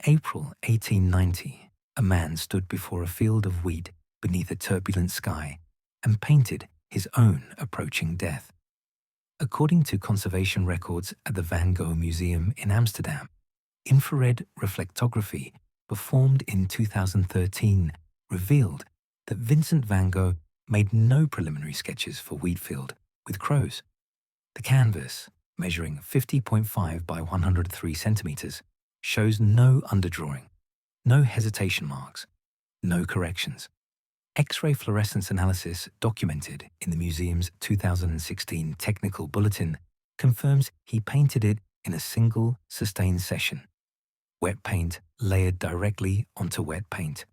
April 1890, a man stood before a field of wheat beneath a turbulent sky and painted his own approaching death. According to conservation records at the Van Gogh Museum in Amsterdam, infrared reflectography performed in 2013 revealed that Vincent van Gogh made no preliminary sketches for Wheatfield with crows. The canvas, measuring 50.5 by 103 centimeters, shows no underdrawing, no hesitation marks, no corrections. X-ray fluorescence analysis documented in the museum's 2016 technical bulletin confirms he painted it in a single sustained session. Wet paint layered directly onto wet paint.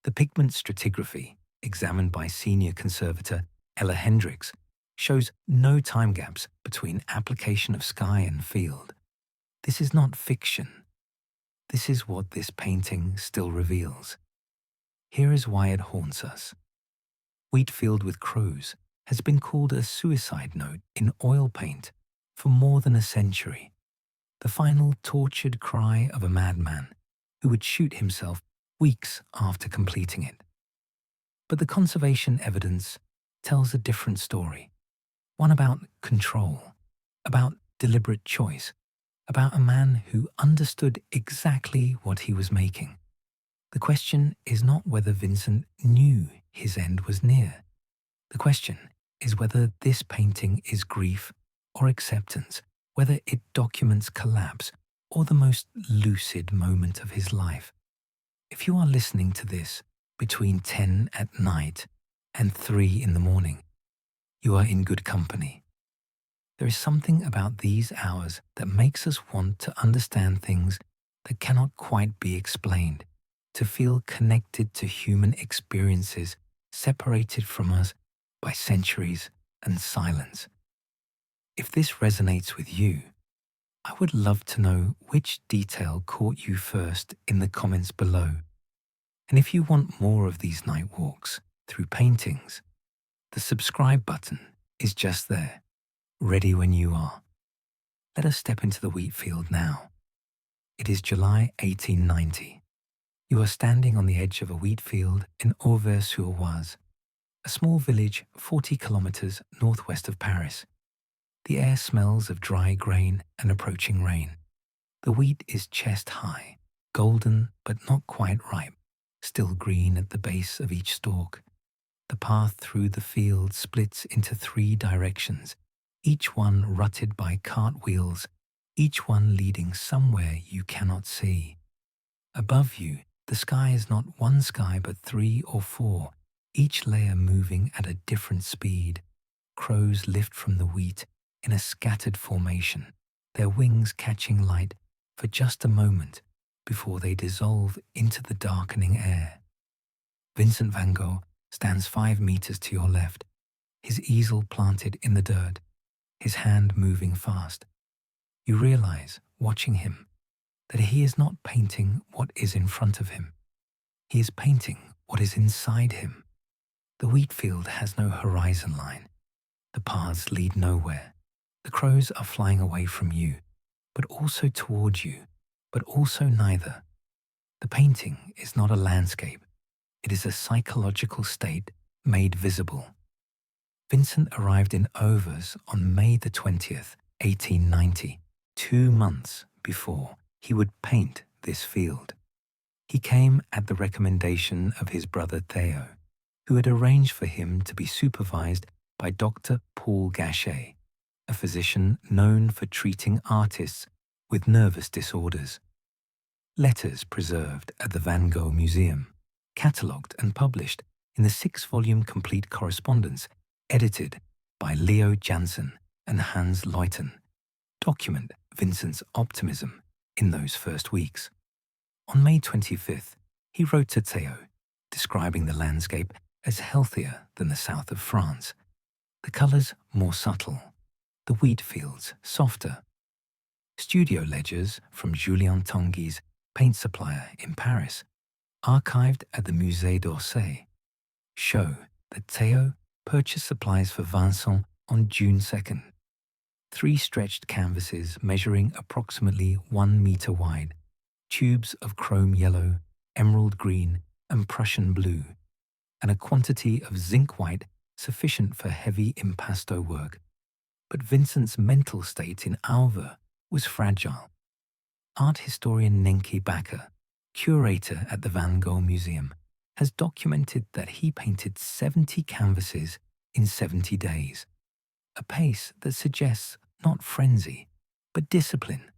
The pigment stratigraphy, examined by senior conservator Ella Hendriks, shows no time gaps between application of sky and field. This is not fiction. This is what this painting still reveals. Here is why it haunts us. Wheatfield with crows has been called a suicide note in oil paint for more than a century, the final tortured cry of a madman who would shoot himself weeks after completing it. But the conservation evidence tells a different story, one about control, about deliberate choice, about a man who understood exactly what he was making. The question is not whether Vincent knew his end was near. The question is whether this painting is grief or acceptance, whether it documents collapse or the most lucid moment of his life. If you are listening to this between 10 at night and 3 in the morning, you are in good company. There is something about these hours that makes us want to understand things that cannot quite be explained, to feel connected to human experiences separated from us by centuries and silence. If this resonates with you, I would love to know which detail caught you first in the comments below. And if you want more of these night walks through paintings, the subscribe button is just there, ready when you are. Let us step into the Wheatfield now. It is July 1890. You are standing on the edge of a wheat field in Auvers-sur-Oise, a small village 40 kilometers northwest of Paris. The air smells of dry grain and approaching rain. The wheat is chest high, golden but not quite ripe, still green at the base of each stalk. The path through the field splits into 3 directions, each one rutted by cartwheels, each one leading somewhere you cannot see. Above you, the sky is not one sky but 3 or 4, each layer moving at a different speed. Crows lift from the wheat in a scattered formation, their wings catching light for just a moment before they dissolve into the darkening air. Vincent van Gogh stands 5 meters to your left, his easel planted in the dirt, his hand moving fast. You realize, watching him, that he is not painting what is in front of him. He is painting what is inside him. The wheatfield has no horizon line. The paths lead nowhere. The crows are flying away from you, but also towards you, but also neither. The painting is not a landscape. It is a psychological state made visible. Vincent arrived in Auvers on May the 20th, 1890, 2 months before he would paint this field. He came at the recommendation of his brother Theo, who had arranged for him to be supervised by Dr. Paul Gachet, a physician known for treating artists with nervous disorders. Letters preserved at the Van Gogh Museum, catalogued and published in the 6-volume complete correspondence edited by Leo Janssen and Hans Leuten, document Vincent's optimism in those first weeks. On May 25th, he wrote to Theo, describing the landscape as healthier than the south of France, the colours more subtle, the wheat fields softer. Studio ledgers from Julien Tanguy's paint supplier in Paris, archived at the Musée d'Orsay, show that Theo purchased supplies for Vincent on June 2nd. 3 stretched canvases measuring approximately 1 meter wide, tubes of chrome yellow, emerald green, and Prussian blue, and a quantity of zinc white sufficient for heavy impasto work. But Vincent's mental state in Auvers was fragile. Art historian Nenke Bakker, curator at the Van Gogh Museum, has documented that he painted 70 canvases in 70 days, a pace that suggests not frenzy, but discipline,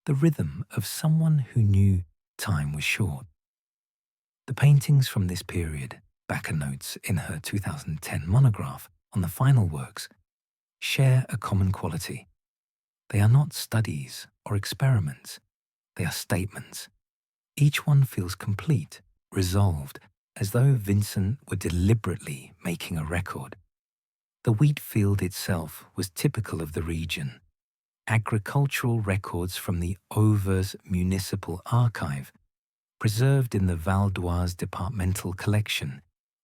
the rhythm of someone who knew time was short. The paintings from this period, Bakker notes in her 2010 monograph on the final works, share a common quality. They are not studies or experiments, they are statements. Each one feels complete, resolved, as though Vincent were deliberately making a record. The Wheatfield itself was typical of the region. Agricultural records from the Auvers Municipal Archive, preserved in the Val d'Oise Departmental Collection,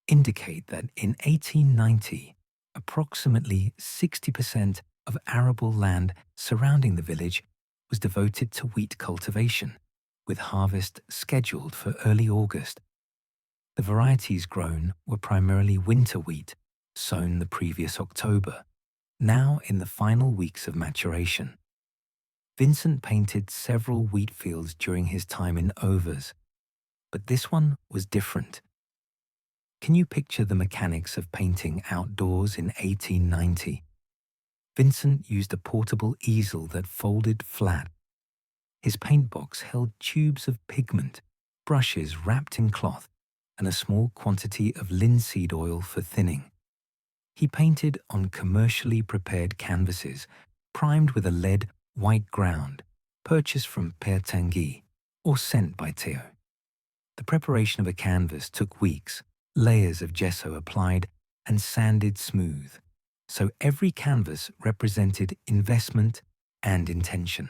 indicate that in 1890, approximately 60% of arable land surrounding the village was devoted to wheat cultivation, with harvest scheduled for early August. The varieties grown were primarily winter wheat, sown the previous October, now in the final weeks of maturation. Vincent painted several wheat fields during his time in Auvers, but this one was different. Can you picture the mechanics of painting outdoors in 1890? Vincent used a portable easel that folded flat. His paint box held tubes of pigment, brushes wrapped in cloth, and a small quantity of linseed oil for thinning. He painted on commercially prepared canvases, primed with a lead white ground, purchased from Père Tanguy or sent by Theo. The preparation of a canvas took weeks, layers of gesso applied and sanded smooth, so every canvas represented investment and intention.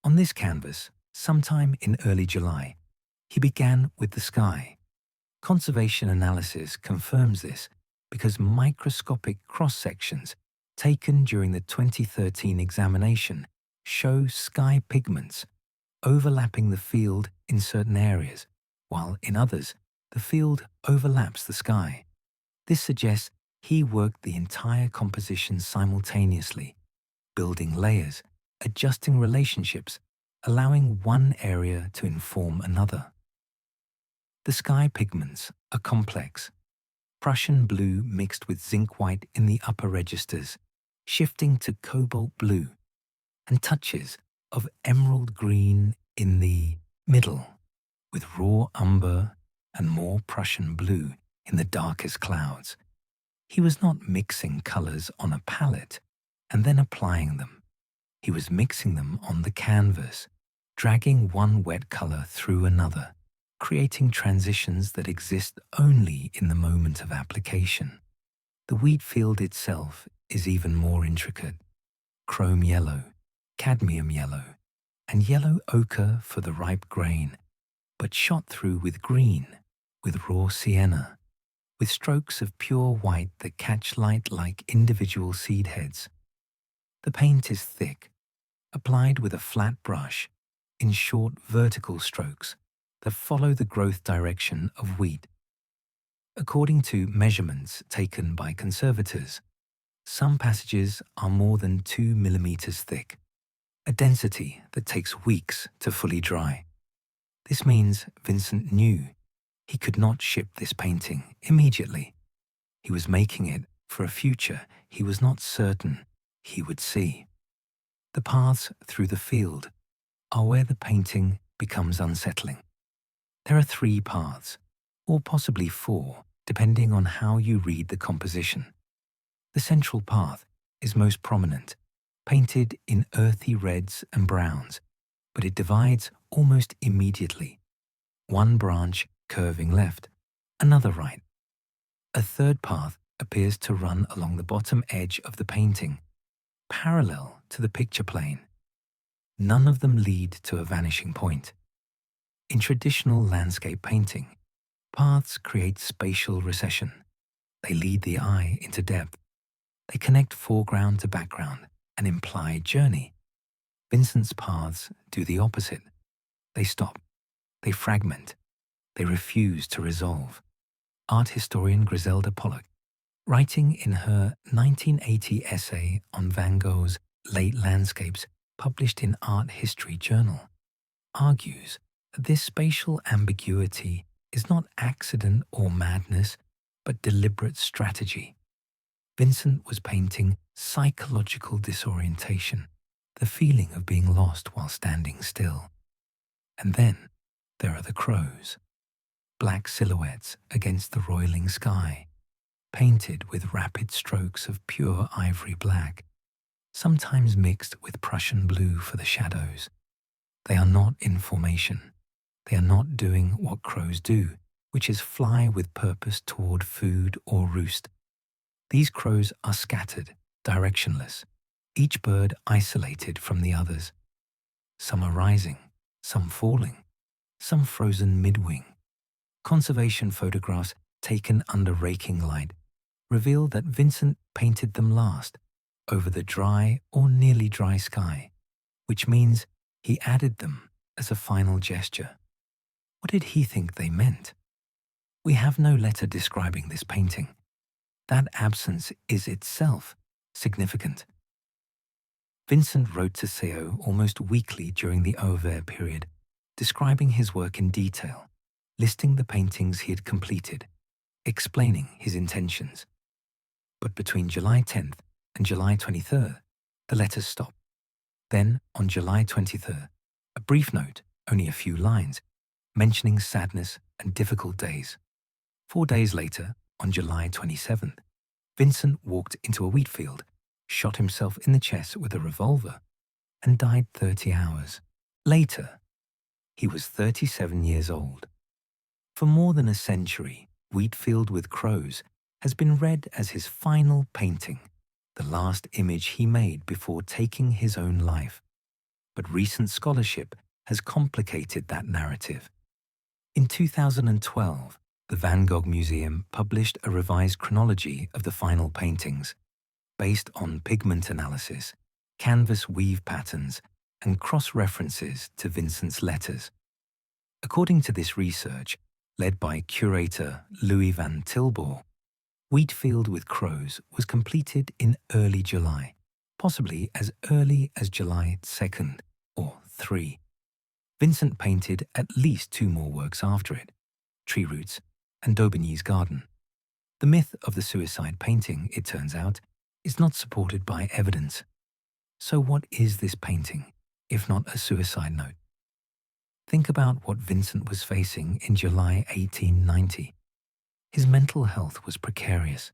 On this canvas, sometime in early July, he began with the sky. Conservation analysis confirms this because microscopic cross-sections taken during the 2013 examination show sky pigments overlapping the field in certain areas, while in others, the field overlaps the sky. This suggests he worked the entire composition simultaneously, building layers, adjusting relationships, allowing one area to inform another. The sky pigments are complex. Prussian blue mixed with zinc white in the upper registers, shifting to cobalt blue, and touches of emerald green in the middle, with raw umber and more Prussian blue in the darkest clouds. He was not mixing colors on a palette and then applying them. He was mixing them on the canvas, dragging one wet color through another, creating transitions that exist only in the moment of application. The Wheatfield itself is even more intricate. Chrome yellow, cadmium yellow, and yellow ochre for the ripe grain, but shot through with green, with raw sienna, with strokes of pure white that catch light like individual seed heads. The paint is thick, applied with a flat brush, in short vertical strokes that follow the growth direction of wheat. According to measurements taken by conservators, some passages are more than 2 millimeters thick, a density that takes weeks to fully dry. This means Vincent knew he could not ship this painting immediately. He was making it for a future he was not certain he would see. The paths through the field are where the painting becomes unsettling. There are 3 paths, or possibly 4, depending on how you read the composition. The central path is most prominent, painted in earthy reds and browns, but it divides almost immediately. One branch curving left, another right. A third path appears to run along the bottom edge of the painting, parallel to the picture plane. None of them lead to a vanishing point. In traditional landscape painting, paths create spatial recession. They lead the eye into depth. They connect foreground to background and imply journey. Vincent's paths do the opposite. They stop, They fragment. They refuse to resolve. Art historian Griselda Pollock, writing in her 1980 essay on Van Gogh's late landscapes published in Art History Journal, argues that this spatial ambiguity is not accident or madness, but deliberate strategy. Vincent was painting psychological disorientation, the feeling of being lost while standing still. And then there are the crows, black silhouettes against the roiling sky, painted with rapid strokes of pure ivory black, sometimes mixed with Prussian blue for the shadows. They are not in formation. They are not doing what crows do, which is fly with purpose toward food or roost. These crows are scattered, directionless, each bird isolated from the others. Some are rising, some falling, some frozen mid-wing. Conservation photographs taken under raking light reveal that Vincent painted them last, over the dry or nearly dry sky, which means he added them as a final gesture. What did he think they meant? We have no letter describing this painting. That absence is itself significant. Vincent wrote to Theo almost weekly during the Auvers period, describing his work in detail, listing the paintings he had completed, explaining his intentions. But between July 10th and July 23rd, the letters stopped. Then, on July 23rd, a brief note, only a few lines, mentioning sadness and difficult days. 4 days later, on July 27th, Vincent walked into a wheat field, shot himself in the chest with a revolver, and died 30 hours later. He was 37 years old. For more than a century, Wheatfield with Crows has been read as his final painting, the last image he made before taking his own life. But recent scholarship has complicated that narrative. In 2012, the Van Gogh Museum published a revised chronology of the final paintings, based on pigment analysis, canvas weave patterns, and cross-references to Vincent's letters. According to this research, led by curator Louis van Tilborg, Wheatfield with Crows was completed in early July, possibly as early as July 2nd or 3. Vincent painted at least 2 more works after it, Tree Roots and Daubigny's Garden. The myth of the suicide painting, it turns out, is not supported by evidence. So what is this painting, if not a suicide note? Think about what Vincent was facing in July 1890. His mental health was precarious.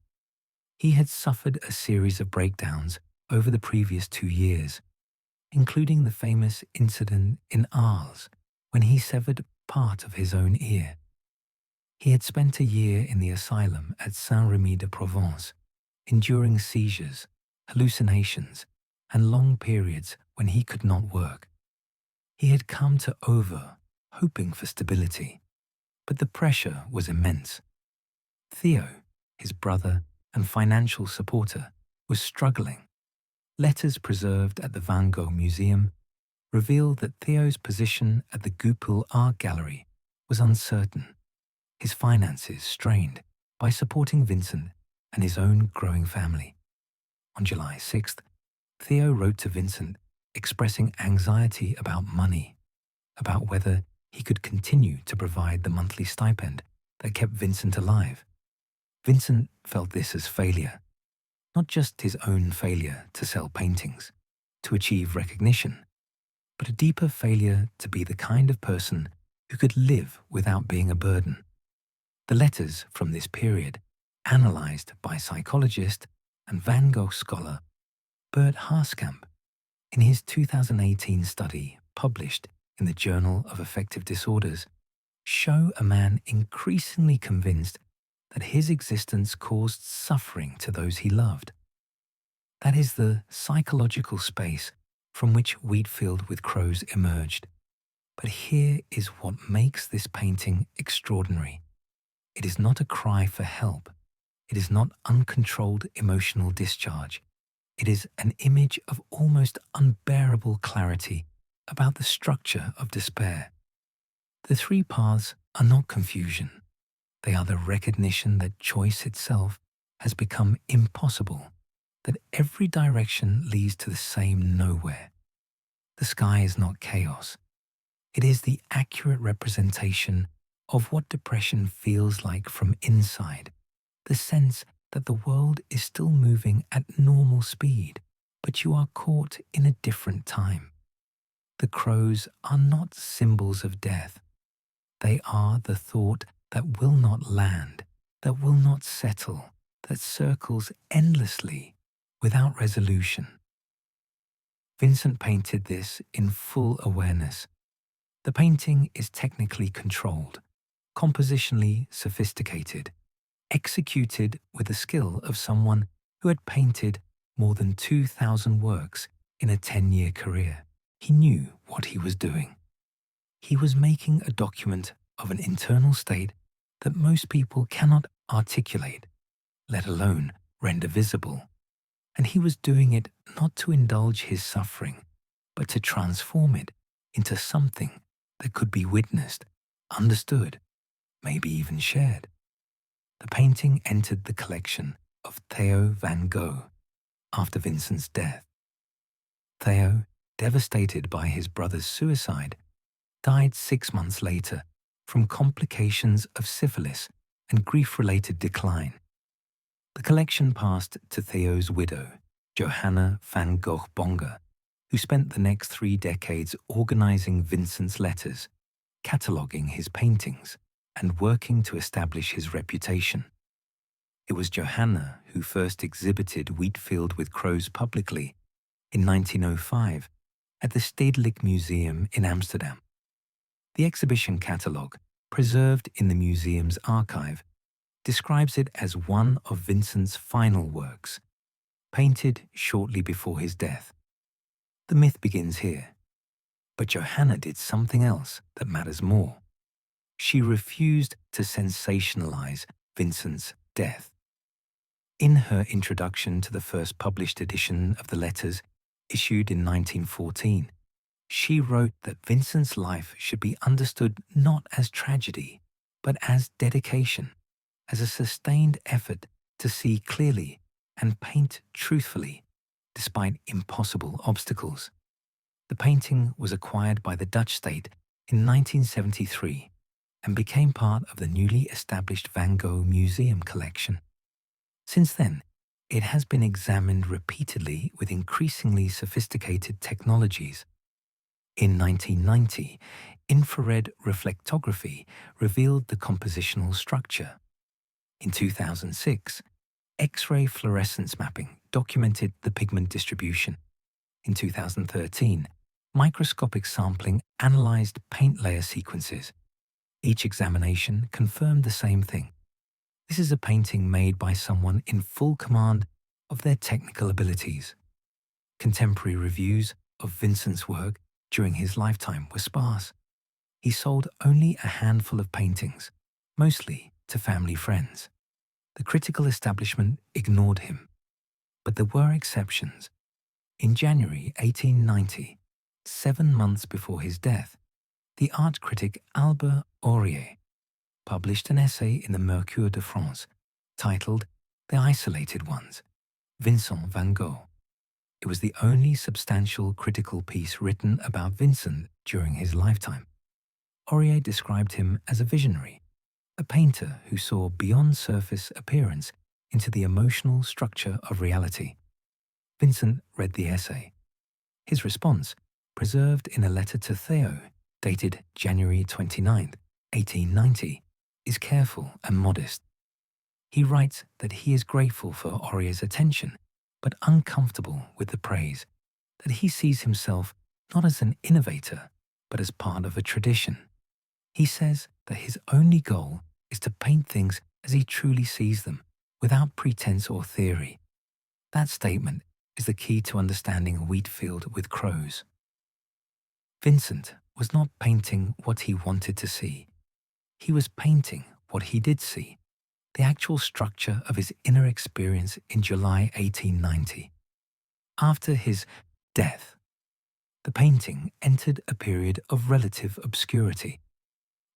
He had suffered a series of breakdowns over the previous 2 years, including the famous incident in Arles when he severed part of his own ear. He had spent a year in the asylum at Saint-Remy-de-Provence, enduring seizures, hallucinations, and long periods when he could not work. He had come to Auvers, hoping for stability, but the pressure was immense. Theo, his brother and financial supporter, was struggling. Letters preserved at the Van Gogh Museum reveal that Theo's position at the Goupil Art Gallery was uncertain, his finances strained by supporting Vincent and his own growing family. On July 6th, Theo wrote to Vincent expressing anxiety about money, about whether he could continue to provide the monthly stipend that kept Vincent alive. Vincent felt this as failure, not just his own failure to sell paintings, to achieve recognition, but a deeper failure to be the kind of person who could live without being a burden. The letters from this period, analyzed by psychologist and Van Gogh scholar Bert Harskamp in his 2018 study published in the Journal of Affective Disorders, show a man increasingly convinced that his existence caused suffering to those he loved. That is the psychological space from which Wheatfield with Crows emerged. But here is what makes this painting extraordinary. It is not a cry for help. It is not uncontrolled emotional discharge. It is an image of almost unbearable clarity about the structure of despair. The three paths are not confusion. They are the recognition that choice itself has become impossible, that every direction leads to the same nowhere. The sky is not chaos. It is the accurate representation of what depression feels like from inside, the sense that the world is still moving at normal speed, but you are caught in a different time. The crows are not symbols of death. They are the thought that will not land, that will not settle, that circles endlessly without resolution. Vincent painted this in full awareness. The painting is technically controlled, compositionally sophisticated, executed with the skill of someone who had painted more than 2,000 works in a 10-year career. He knew what he was doing. He was making a document of an internal state that most people cannot articulate, let alone render visible. And he was doing it not to indulge his suffering, but to transform it into something that could be witnessed, understood, maybe even shared. The painting entered the collection of Theo van Gogh after Vincent's death. Theo, devastated by his brother's suicide, died 6 months later from complications of syphilis and grief-related decline. The collection passed to Theo's widow, Johanna van Gogh Bonga, who spent the next 3 decades organizing Vincent's letters, cataloguing his paintings, and working to establish his reputation. It was Johanna who first exhibited Wheatfield with crows publicly in 1905 at the Stedelijk Museum in Amsterdam. The exhibition catalogue, preserved in the museum's archive, describes it as one of Vincent's final works, painted shortly before his death. The myth begins here. But Johanna did something else that matters more. She refused to sensationalize Vincent's death. In her introduction to the first published edition of the letters, issued in 1914, she wrote that Vincent's life should be understood not as tragedy, but as dedication, as a sustained effort to see clearly and paint truthfully, despite impossible obstacles. The painting was acquired by the Dutch state in 1973 and became part of the newly established Van Gogh Museum collection. Since then, it has been examined repeatedly with increasingly sophisticated technologies. In 1990, infrared reflectography revealed the compositional structure. In 2006, X-ray fluorescence mapping documented the pigment distribution. In 2013, microscopic sampling analyzed paint layer sequences. Each examination confirmed the same thing. This is a painting made by someone in full command of their technical abilities. Contemporary reviews of Vincent's work during his lifetime were sparse. He sold only a handful of paintings, mostly to family friends. The critical establishment ignored him. But there were exceptions. In January 1890, 7 months before his death, the art critic Auvers-sur-Oise published an essay in the Mercure de France titled The Isolated Ones, Vincent van Gogh. It was the only substantial critical piece written about Vincent during his lifetime. Orise described him as a visionary, a painter who saw beyond surface appearance into the emotional structure of reality. Vincent read the essay. His response, preserved in a letter to Theo, dated January 29, 1890, is careful and modest. He writes that he is grateful for Orise's attention, but uncomfortable with the praise, that he sees himself not as an innovator, but as part of a tradition. He says that his only goal is to paint things as he truly sees them, without pretense or theory. That statement is the key to understanding Wheatfield with crows. Vincent was not painting what he wanted to see. He was painting what he did see, the actual structure of his inner experience in July 1890. After his death, the painting entered a period of relative obscurity.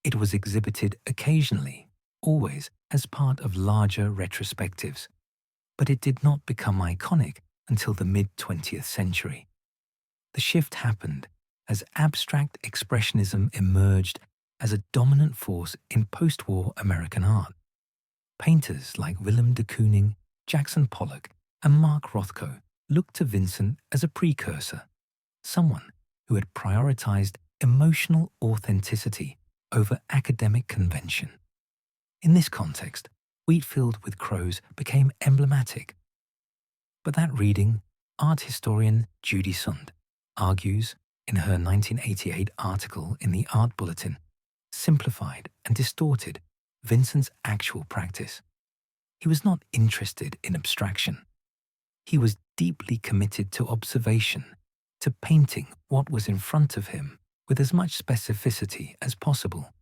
It was exhibited occasionally, always as part of larger retrospectives, but it did not become iconic until the mid-20th century. The shift happened as abstract expressionism emerged as a dominant force in post-war American art. Painters like Willem de Kooning, Jackson Pollock, and Mark Rothko looked to Vincent as a precursor, someone who had prioritized emotional authenticity over academic convention. In this context, Wheatfield with Crows became emblematic. But that reading, art historian Judy Sund argues in her 1988 article in the Art Bulletin, simplified and distorted Vincent's actual practice. He was not interested in abstraction. He was deeply committed to observation, to painting what was in front of him with as much specificity as possible.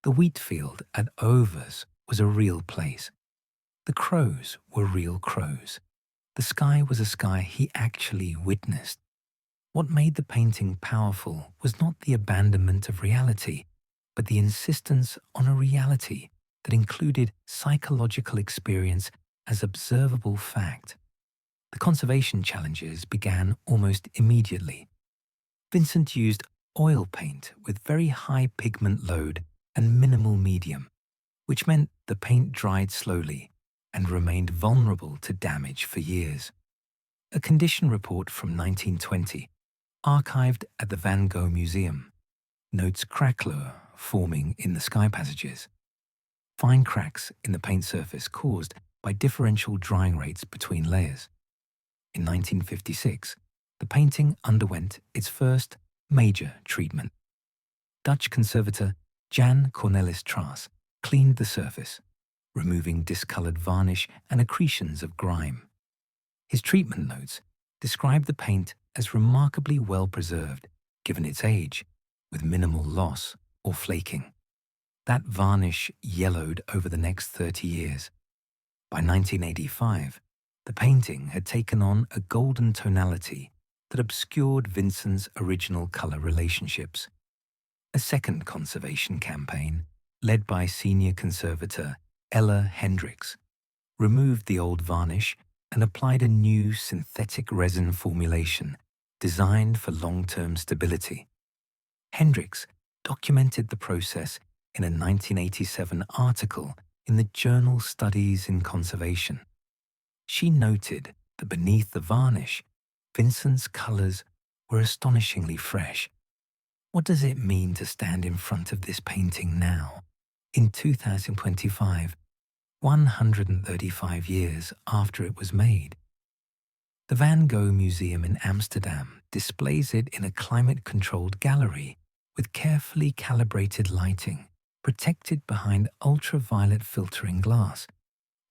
The Wheatfield at Auvers was a real place. The crows were real crows. The sky was a sky he actually witnessed. What made the painting powerful was not the abandonment of reality, but the insistence on a reality that included psychological experience as observable fact. The conservation challenges began almost immediately. Vincent used oil paint with very high pigment load and minimal medium, which meant the paint dried slowly and remained vulnerable to damage for years. A condition report from 1920, archived at the Van Gogh Museum, notes craquelure forming in the sky passages, fine cracks in the paint surface caused by differential drying rates between layers. In 1956, the painting underwent its first major treatment. Dutch conservator Jan Cornelis Traas cleaned the surface, removing discolored varnish and accretions of grime. His treatment notes describe the paint as remarkably well preserved, given its age, with minimal loss or flaking. That varnish yellowed over the next 30 years. By 1985, the painting had taken on a golden tonality that obscured Vincent's original color relationships. A second conservation campaign, led by senior conservator Ella Hendriks, removed the old varnish and applied a new synthetic resin formulation designed for long-term stability. Hendriks documented the process in a 1987 article in the journal Studies in Conservation. She noted that beneath the varnish, Vincent's colors were astonishingly fresh. What does it mean to stand in front of this painting now, in 2025, 135 years after it was made? The Van Gogh Museum in Amsterdam displays it in a climate-controlled gallery with carefully calibrated lighting, protected behind ultraviolet filtering glass,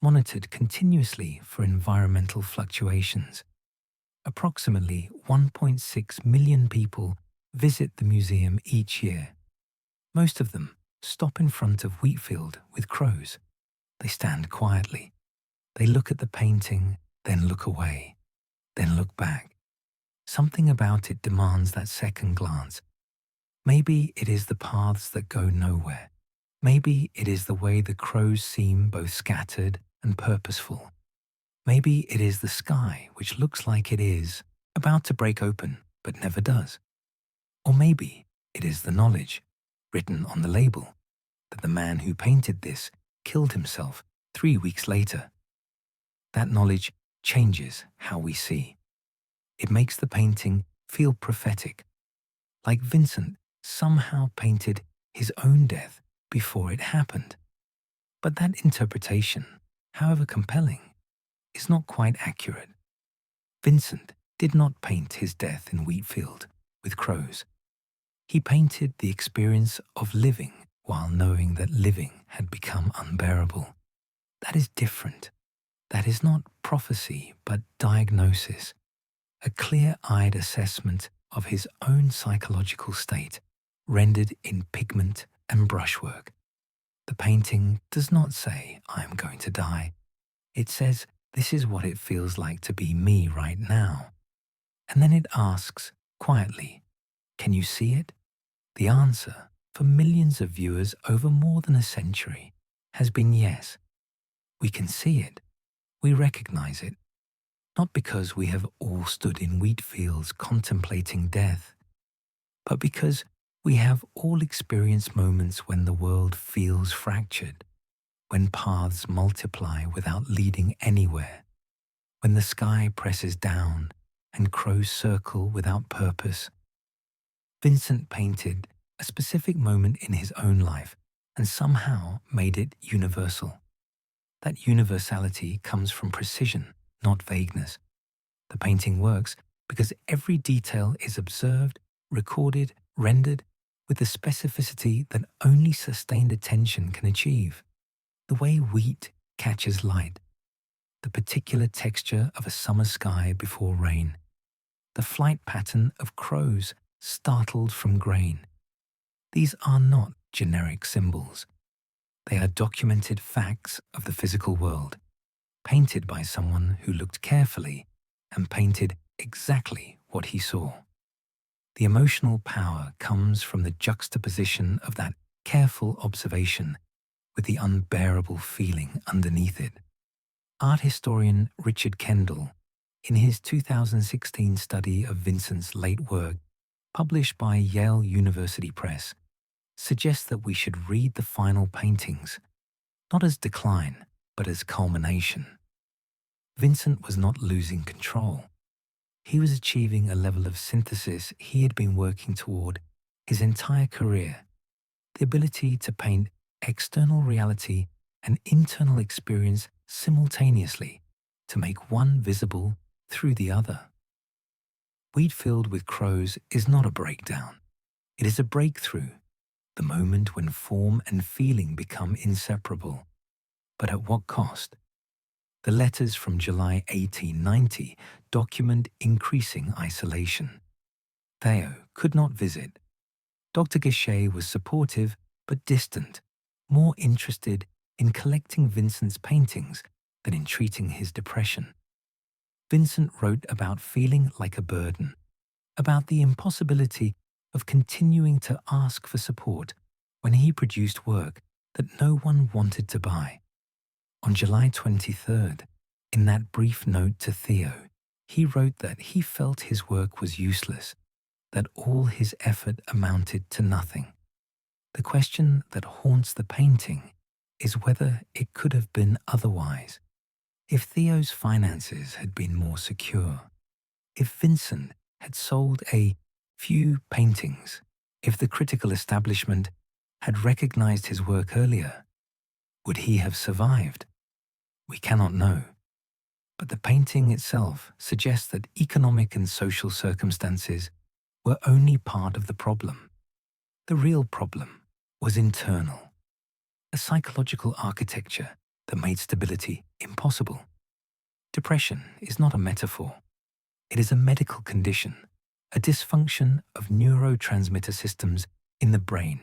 monitored continuously for environmental fluctuations. Approximately 1.6 million people visit the museum each year. Most of them stop in front of Wheatfield with Crows. They stand quietly. They look at the painting, then look away, then look back. Something about it demands that second glance. Maybe it is the paths that go nowhere. Maybe it is the way the crows seem both scattered and purposeful. Maybe it is the sky which looks like it is about to break open but never does. Or maybe it is the knowledge, written on the label, that the man who painted this killed himself 3 weeks later. That knowledge changes how we see. It makes the painting feel prophetic, like Vincent somehow painted his own death before it happened. But that interpretation, however compelling, is not quite accurate. Vincent did not paint his death in Wheatfield with Crows. He painted the experience of living while knowing that living had become unbearable. That is different. That is not prophecy, but diagnosis, a clear-eyed assessment of his own psychological state, rendered in pigment and brushwork. The painting does not say, "I am going to die." It says, "This is what it feels like to be me right now." And then it asks, quietly, "Can you see it?" The answer, for millions of viewers over more than a century has been yes. We can see it, we recognize it, not because we have all stood in wheat fields contemplating death, but because we have all experienced moments when the world feels fractured, when paths multiply without leading anywhere, when the sky presses down and crows circle without purpose. Vincent painted a specific moment in his own life and somehow made it universal. That universality comes from precision, not vagueness. The painting works because every detail is observed, recorded, rendered with the specificity that only sustained attention can achieve. The way wheat catches light, the particular texture of a summer sky before rain, the flight pattern of crows startled from grain. These are not generic symbols. They are documented facts of the physical world, painted by someone who looked carefully and painted exactly what he saw. The emotional power comes from the juxtaposition of that careful observation with the unbearable feeling underneath it. Art historian Richard Kendall, in his 2016 study of Vincent's late work, published by Yale University Press, suggests that we should read the final paintings, not as decline, but as culmination. Vincent was not losing control. He was achieving a level of synthesis he had been working toward his entire career, the ability to paint external reality and internal experience simultaneously, to make one visible through the other. Wheatfield with Crows is not a breakdown. It is a breakthrough, the moment when form and feeling become inseparable. But at what cost? The letters from July 1890 document increasing isolation. Theo could not visit. Dr. Guichet was supportive but distant, more interested in collecting Vincent's paintings than in treating his depression. Vincent wrote about feeling like a burden, about the impossibility of continuing to ask for support when he produced work that no one wanted to buy. On July 23rd, in that brief note to Theo, he wrote that he felt his work was useless, that all his effort amounted to nothing. The question that haunts the painting is whether it could have been otherwise. If Theo's finances had been more secure, if Vincent had sold a few paintings, if the critical establishment had recognized his work earlier, would he have survived? We cannot know. But the painting itself suggests that economic and social circumstances were only part of the problem. The real problem was internal, a psychological architecture that made stability impossible. Depression is not a metaphor. It is a medical condition, a dysfunction of neurotransmitter systems in the brain,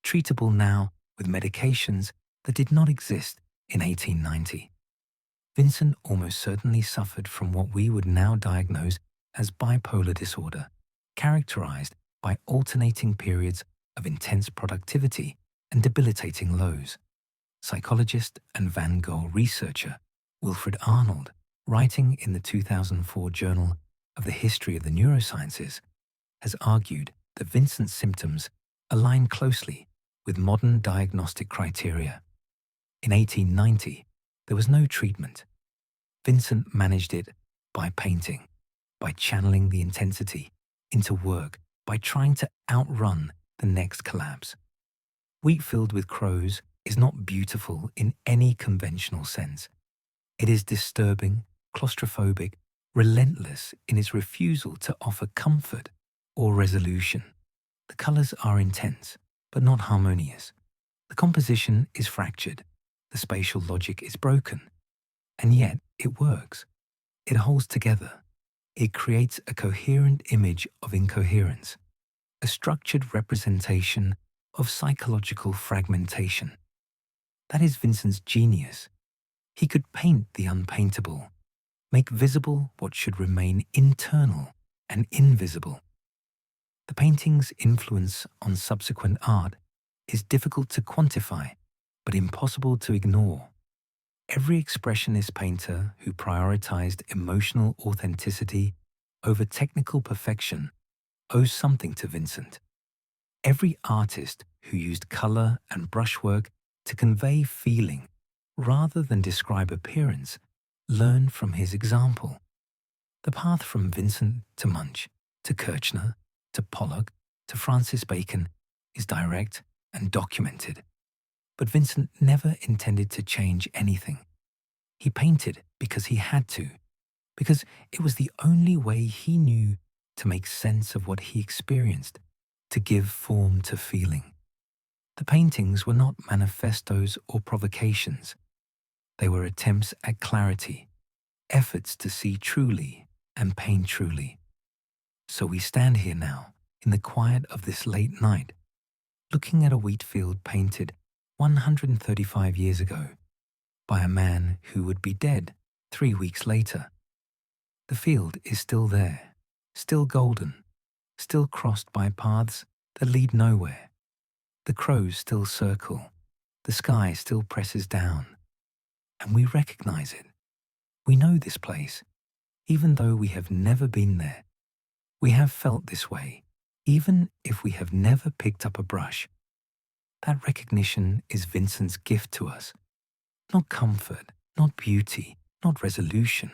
treatable now with medications that did not exist in 1890. Vincent almost certainly suffered from what we would now diagnose as bipolar disorder, characterized by alternating periods of intense productivity and debilitating lows. Psychologist and Van Gogh researcher Wilfred Arnold, writing in the 2004 Journal of the History of the Neurosciences, has argued that Vincent's symptoms align closely with modern diagnostic criteria. In 1890, there was no treatment. Vincent managed it by painting, by channeling the intensity into work, by trying to outrun the next collapse. Wheatfield with Crows is not beautiful in any conventional sense. It is disturbing, claustrophobic, relentless in its refusal to offer comfort or resolution. The colors are intense, but not harmonious. The composition is fractured. The spatial logic is broken. And yet it works. It holds together. It creates a coherent image of incoherence, a structured representation of psychological fragmentation. That is Vincent's genius. He could paint the unpaintable, make visible what should remain internal and invisible. The painting's influence on subsequent art is difficult to quantify, but impossible to ignore. Every expressionist painter who prioritized emotional authenticity over technical perfection owes something to Vincent. Every artist who used color and brushwork to convey feeling rather than describe appearance learned from his example. The path from Vincent to Munch, to Kirchner, to Pollock, to Francis Bacon is direct and documented. But Vincent never intended to change anything. He painted because he had to, because it was the only way he knew to make sense of what he experienced, to give form to feeling. The paintings were not manifestos or provocations. They were attempts at clarity, efforts to see truly and paint truly. So we stand here now, in the quiet of this late night, looking at a Wheatfield painted 135 years ago by a man who would be dead 3 weeks later. The field is still there, still golden, still crossed by paths that lead nowhere. The crows still circle, the sky still presses down, and we recognize it. We know this place, even though we have never been there. We have felt this way, even if we have never picked up a brush. That recognition is Vincent's gift to us. Not comfort, not beauty, not resolution,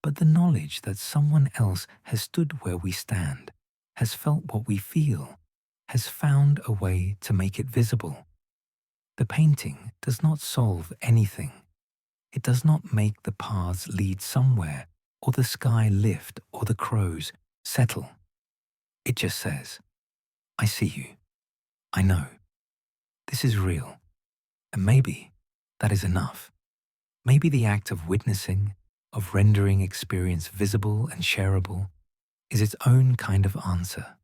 but the knowledge that someone else has stood where we stand, has felt what we feel, has found a way to make it visible. The painting does not solve anything. It does not make the paths lead somewhere, or the sky lift, or the crows settle. It just says, I see you. I know. This is real. And maybe that is enough. Maybe the act of witnessing, of rendering experience visible and shareable, is its own kind of answer.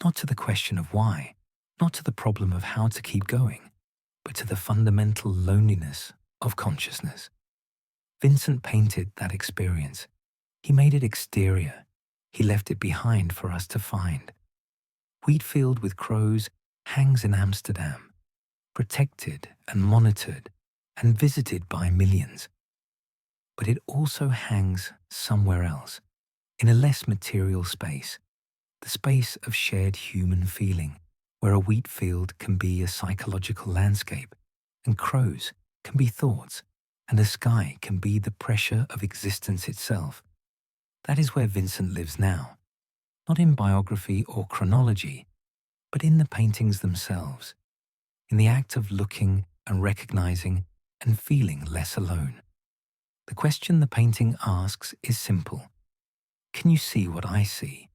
Not to the question of why, not to the problem of how to keep going, but to the fundamental loneliness of consciousness. Vincent painted that experience. He made it exterior. He left it behind for us to find. Wheatfield with crows hangs in Amsterdam, protected and monitored and visited by millions. But it also hangs somewhere else, in a less material space, the space of shared human feeling, where a wheat field can be a psychological landscape, and crows can be thoughts, and a sky can be the pressure of existence itself. That is where Vincent lives now, not in biography or chronology, but in the paintings themselves, in the act of looking and recognizing and feeling less alone. The question the painting asks is simple. Can you see what I see?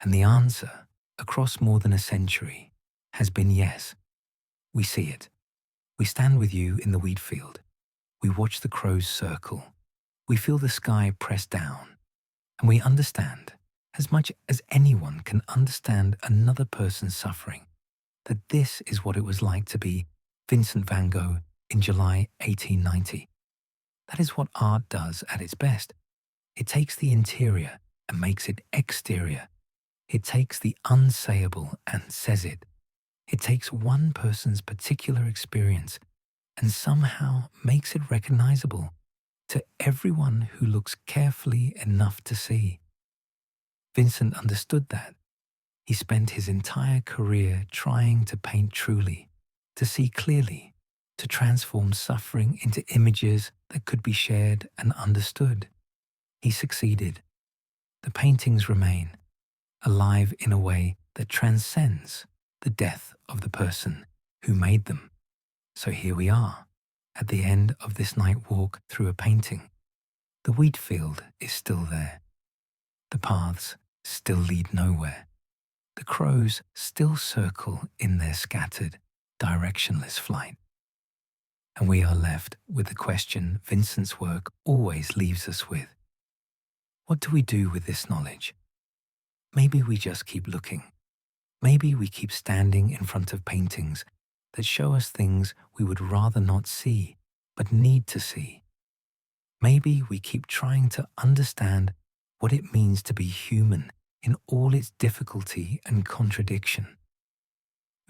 And the answer, across more than a century, has been yes. We see it. We stand with you in the wheat field. We watch the crows circle. We feel the sky press down. And we understand, as much as anyone can understand another person's suffering, that this is what it was like to be Vincent van Gogh in July 1890. That is what art does at its best. It takes the interior and makes it exterior. It takes the unsayable and says it. It takes one person's particular experience and somehow makes it recognizable to everyone who looks carefully enough to see. Vincent understood that. He spent his entire career trying to paint truly, to see clearly, to transform suffering into images that could be shared and understood. He succeeded. The paintings remain, alive in a way that transcends the death of the person who made them. So here we are, at the end of this night walk through a painting. The wheat field is still there. The paths still lead nowhere. The crows still circle in their scattered, directionless flight. And we are left with the question Vincent's work always leaves us with. What do we do with this knowledge? Maybe we just keep looking. Maybe we keep standing in front of paintings that show us things we would rather not see, but need to see. Maybe we keep trying to understand what it means to be human in all its difficulty and contradiction.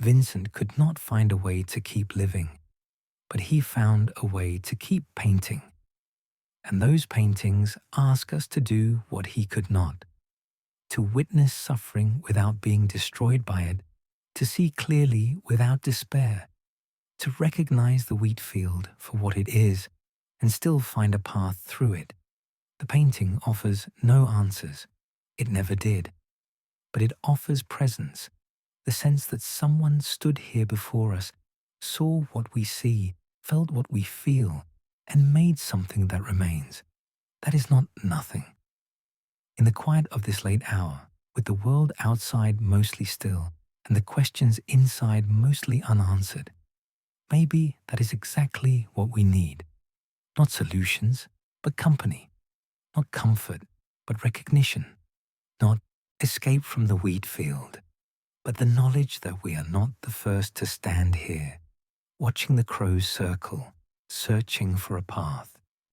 Vincent could not find a way to keep living, but he found a way to keep painting. And those paintings ask us to do what he could not, to witness suffering without being destroyed by it, to see clearly without despair, to recognize the wheatfield for what it is and still find a path through it. The painting offers no answers. It never did. But it offers presence, the sense that someone stood here before us, saw what we see, felt what we feel, and made something that remains. That is not nothing. In the quiet of this late hour, with the world outside mostly still and the questions inside mostly unanswered, maybe that is exactly what we need. Not solutions, but company. Not comfort, but recognition. Not escape from the wheat field, but the knowledge that we are not the first to stand here, watching the crows circle, searching for a path.